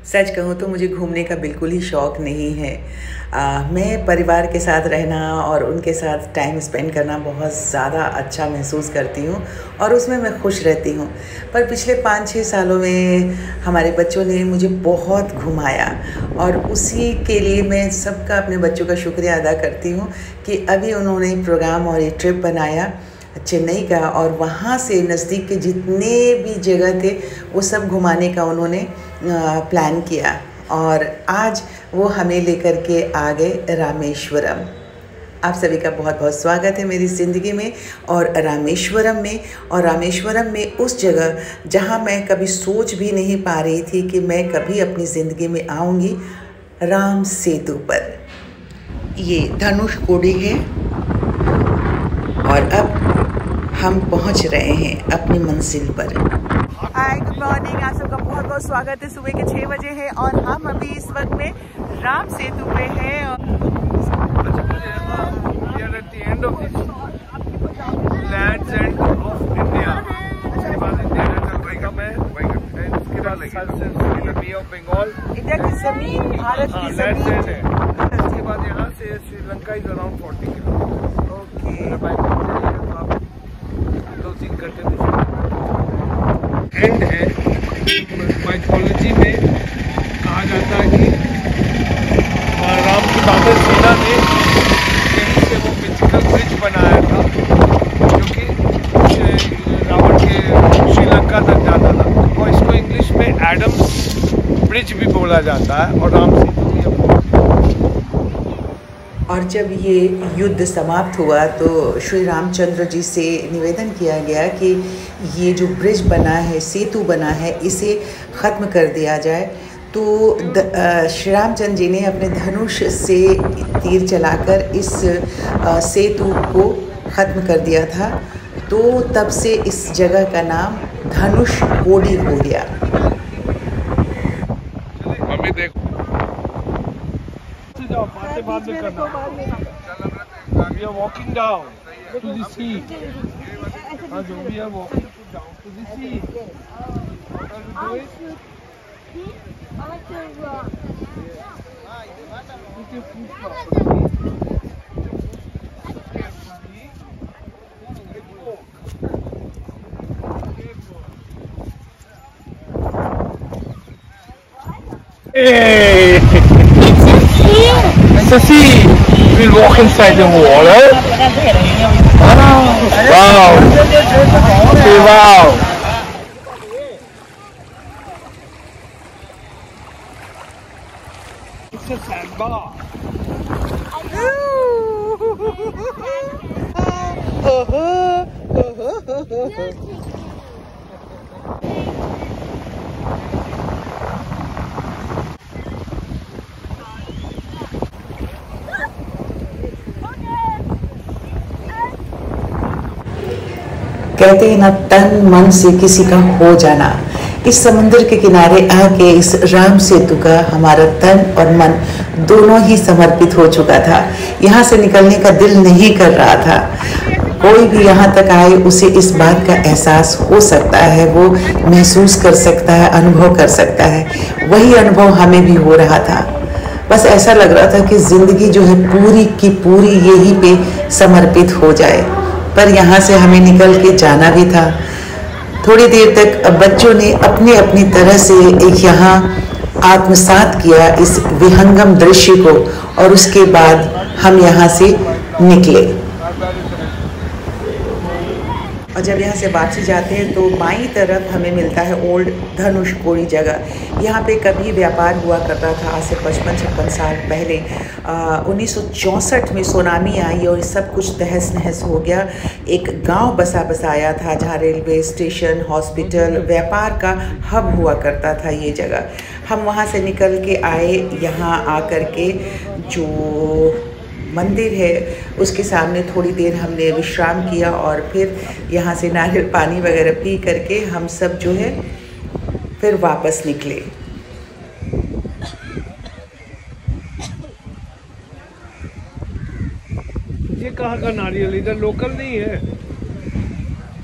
सच कहूँ तो मुझे घूमने का बिल्कुल ही शौक़ नहीं है। मैं परिवार के साथ रहना और उनके साथ टाइम स्पेंड करना बहुत ज़्यादा अच्छा महसूस करती हूँ और उसमें मैं खुश रहती हूँ। पर पिछले 5-6 सालों में हमारे बच्चों ने मुझे बहुत घुमाया और उसी के लिए मैं सबका, अपने बच्चों का शुक्रिया अदा करती हूँ कि अभी उन्होंने प्रोग्राम और ये ट्रिप बनाया चेन्नई का, और वहाँ से नज़दीक के जितने भी जगह थे वो सब घुमाने का उन्होंने प्लान किया और आज वो हमें लेकर के आ गए रामेश्वरम। आप सभी का बहुत बहुत स्वागत है मेरी ज़िंदगी में और रामेश्वरम में। और रामेश्वरम में उस जगह जहाँ मैं कभी सोच भी नहीं पा रही थी कि मैं कभी अपनी ज़िंदगी में आऊँगी, राम सेतु पर। ये धनुषकोडी है और अब हम पहुंच रहे हैं अपनी मंजिल पर। हाय, गुड मॉर्निंग। आप सबका बहुत बहुत स्वागत है। सुबह के 6 बजे है और हम अभी इस वक्त में राम सेतु पे हैं। इंडिया की जमीन, भारत की जमीन है। इसके बाद यहाँ से Sri Lanka is around 40 kilometre. Okay, 2-3 घंटे एंड है। माइथोलॉजी में कहा जाता है कि राम की दादा सीता ने यहीं से वो मिथिकल ब्रिज बनाया था जो कि रावण के श्रीलंका तक जाता था, और इसको इंग्लिश में एडम्स ब्रिज भी बोला जाता है। और राम सेतु और जब ये युद्ध समाप्त हुआ तो श्री रामचंद्र जी से निवेदन किया गया कि ये जो ब्रिज बना है, सेतु बना है, इसे ख़त्म कर दिया जाए। तो श्री रामचंद्र जी ने अपने धनुष से तीर चलाकर इस सेतु को ख़त्म कर दिया था। तो तब से इस जगह का नाम धनुषकोडी हो गया। बाद में करना। We are walking down to the sea. We are walking down to the sea. What are we doing? Put your foot properly. Hey! Sissy, we'll walk inside the water. Wow! Okay, wow! It's a sandbar. कहते हैं ना, तन मन से किसी का हो जाना। इस समुद्र के किनारे आके इस राम सेतु का हमारा तन और मन दोनों ही समर्पित हो चुका था। यहाँ से निकलने का दिल नहीं कर रहा था। कोई भी यहाँ तक आए उसे इस बात का एहसास हो सकता है, वो महसूस कर सकता है, अनुभव कर सकता है। वही अनुभव हमें भी हो रहा था। बस ऐसा लग रहा था कि ज़िंदगी जो है पूरी की पूरी यहीं पे समर्पित हो जाए। पर यहाँ से हमें निकल के जाना भी था। थोड़ी देर तक बच्चों ने अपनी अपनी तरह से यहाँ आत्मसात किया इस विहंगम दृश्य को, और उसके बाद हम यहाँ से निकले। और जब यहाँ से वापसी जाते हैं तो बाईं तरफ हमें मिलता है ओल्ड धनुषकोडी जगह। यहाँ पे कभी व्यापार हुआ करता था आज से 55-56 साल पहले। 1964 में सुनामी आई और सब कुछ तहस नहस हो गया। एक गांव बसाया था जहाँ रेलवे स्टेशन, हॉस्पिटल, व्यापार का हब हुआ करता था ये जगह। हम वहाँ से निकल के आए, यहाँ आकर के जो मंदिर है उसके सामने थोड़ी देर हमने विश्राम किया और फिर यहाँ से नारियल पानी वगैरह पी करके हम सब जो है फिर वापस निकले। ये कहाँ का नारियल? इधर लोकल नहीं है,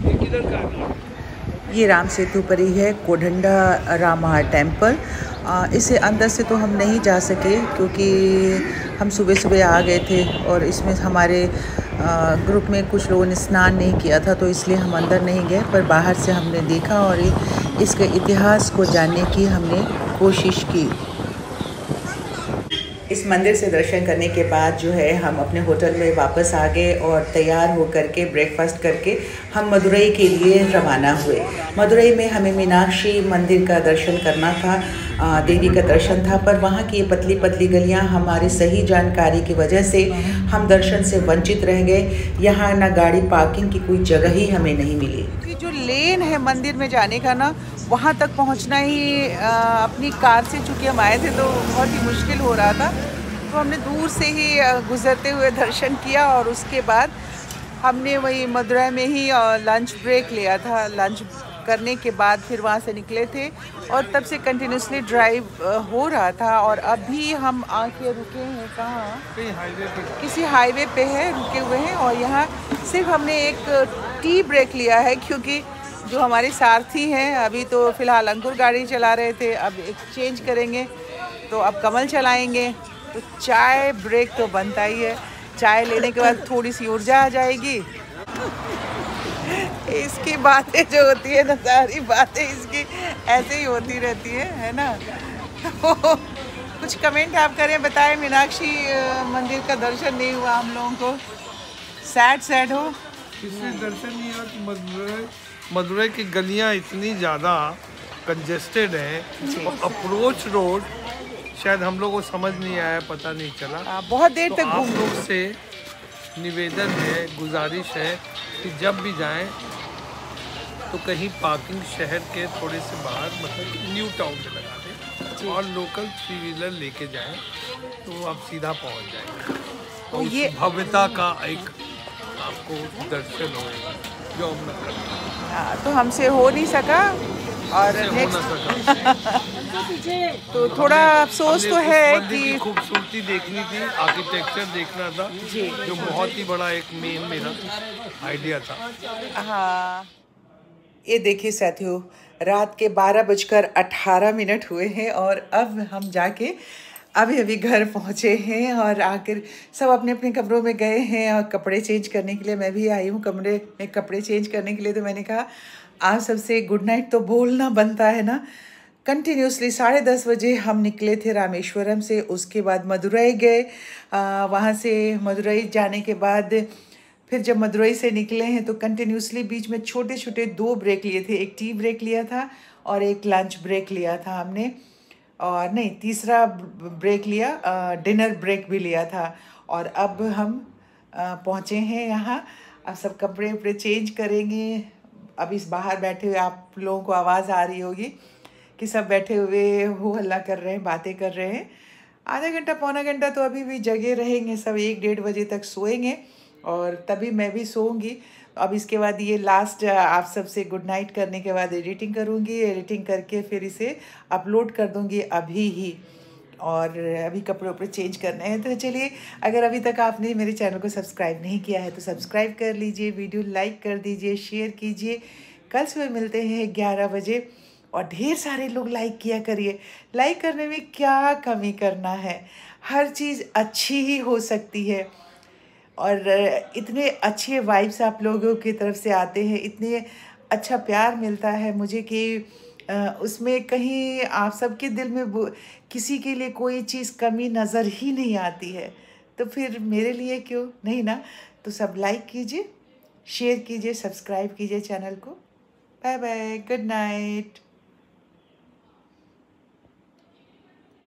ये किधर का है? ये राम सेतु पर ही है कोडंडा रामा टेम्पल। इसे अंदर से तो हम नहीं जा सके क्योंकि हम सुबह सुबह आ गए थे और इसमें हमारे ग्रुप में कुछ लोगों ने स्नान नहीं किया था, तो इसलिए हम अंदर नहीं गए। पर बाहर से हमने देखा और इसके इतिहास को जानने की हमने कोशिश की। इस मंदिर से दर्शन करने के बाद जो है हम अपने होटल में वापस आ गए और तैयार होकर के ब्रेकफास्ट करके हम मदुरई के लिए रवाना हुए। मदुरई में हमें मीनाक्षी मंदिर का दर्शन करना था, देवी का दर्शन था, पर वहाँ की ये पतली पतली गलियाँ हमारी सही जानकारी की वजह से हम दर्शन से वंचित रह गए। यहाँ ना गाड़ी पार्किंग की कोई जगह ही हमें नहीं मिली। जो लेन है मंदिर में जाने का ना, वहाँ तक पहुँचना ही अपनी कार से, चूँकि हम आए थे तो बहुत ही मुश्किल हो रहा था, तो हमने दूर से ही गुज़रते हुए दर्शन किया। और उसके बाद हमने वही मदुरई में ही लंच ब्रेक लिया था। लंच करने के बाद फिर वहाँ से निकले थे और तब से कंटिन्यूसली ड्राइव हो रहा था। और अभी हम आके रुके हैं कहाँ, किसी हाईवे पे है, रुके हुए हैं। और यहाँ सिर्फ हमने एक टी ब्रेक लिया है क्योंकि जो हमारे सारथी हैं अभी तो फ़िलहाल अंकुर गाड़ी चला रहे थे, अब एक चेंज करेंगे तो अब कमल चलाएंगे। तो चाय ब्रेक तो बनता ही है, चाय लेने के बाद थोड़ी सी ऊर्जा आ जाएगी। इसकी बातें जो होती है ना, सारी बातें इसकी ऐसे ही होती रहती है ना। तो कुछ कमेंट आप करें, बताएं। मीनाक्षी मंदिर का दर्शन नहीं हुआ हम लोगों को, सैड हो। किसी दर्शन नहीं हुआ कि मदुरई की गलियां इतनी ज़्यादा कंजेस्टेड हैं और अप्रोच रोड शायद हम लोग को समझ नहीं आया, पता नहीं चला। बहुत देर तक आप लोग से निवेदन है, गुजारिश है कि जब भी जाएं तो कहीं पार्किंग शहर के थोड़े से बाहर, मतलब न्यू टाउन में लगा दें और लोकल 3 व्हीलर लेके जाएं तो आप सीधा पहुंच जाएंगे। तो ये भव्यता का एक आपको दर्शन होगा जो हम लोग करते हैं। तो हमसे हो नहीं सका और तो थोड़ा अफसोस तो है कि खूबसूरती देखनी थी, आर्किटेक्चर देखना था जी, जो बहुत ही बड़ा एक मेन मेरा आइडिया था। हाँ, ये देखिए साथियों, रात के 12:18 हुए हैं और अब हम जाके अभी घर पहुँचे हैं और आकर सब अपने अपने कमरों में गए हैं और कपड़े चेंज करने के लिए। मैं भी आई हूँ कमरे में कपड़े चेंज करने के लिए। तो मैंने कहा आप सबसे गुड नाइट तो बोलना बनता है ना। कंटिन्यूसली 10:30 बजे हम निकले थे रामेश्वरम से, उसके बाद मदुरई गए। वहाँ से मदुरई जाने के बाद फिर जब मदुरई से निकले हैं तो कंटिन्यूसली बीच में छोटे छोटे 2 ब्रेक लिए थे। एक टी ब्रेक लिया था और एक लंच ब्रेक लिया था हमने, और नहीं, तीसरा ब्रेक लिया, डिनर ब्रेक भी लिया था। और अब हम पहुँचे हैं यहाँ। अब सब कपड़े वपड़े चेंज करेंगे। अब इस बाहर बैठे हुए आप लोगों को आवाज़ आ रही होगी कि सब बैठे हुए हो हल्ला कर रहे हैं, बातें कर रहे हैं। आधा घंटा पौना घंटा तो अभी भी जगे रहेंगे, सब 1-1:30 बजे तक सोएंगे और तभी मैं भी सोऊंगी। अब इसके बाद ये लास्ट आप सबसे गुड नाइट करने के बाद एडिटिंग करूँगी। एडिटिंग करके फिर इसे अपलोड कर दूँगी अभी ही। और अभी कपड़े वपड़े चेंज करने हैं। तो चलिए, अगर अभी तक आपने मेरे चैनल को सब्सक्राइब नहीं किया है तो सब्सक्राइब कर लीजिए, वीडियो लाइक कर दीजिए, शेयर कीजिए। कल सुबह मिलते हैं 11 बजे और ढेर सारे लोग लाइक किया करिए। लाइक करने में क्या कमी करना है, हर चीज़ अच्छी ही हो सकती है। और इतने अच्छे वाइब्स आप लोगों की तरफ से आते हैं, इतने अच्छा प्यार मिलता है मुझे कि उसमें कहीं आप सबके दिल में किसी के लिए कोई चीज़ कमी नज़र ही नहीं आती है। तो फिर मेरे लिए क्यों नहीं ना। तो सब लाइक कीजिए, शेयर कीजिए, सब्सक्राइब कीजिए चैनल को। Bye bye, good night.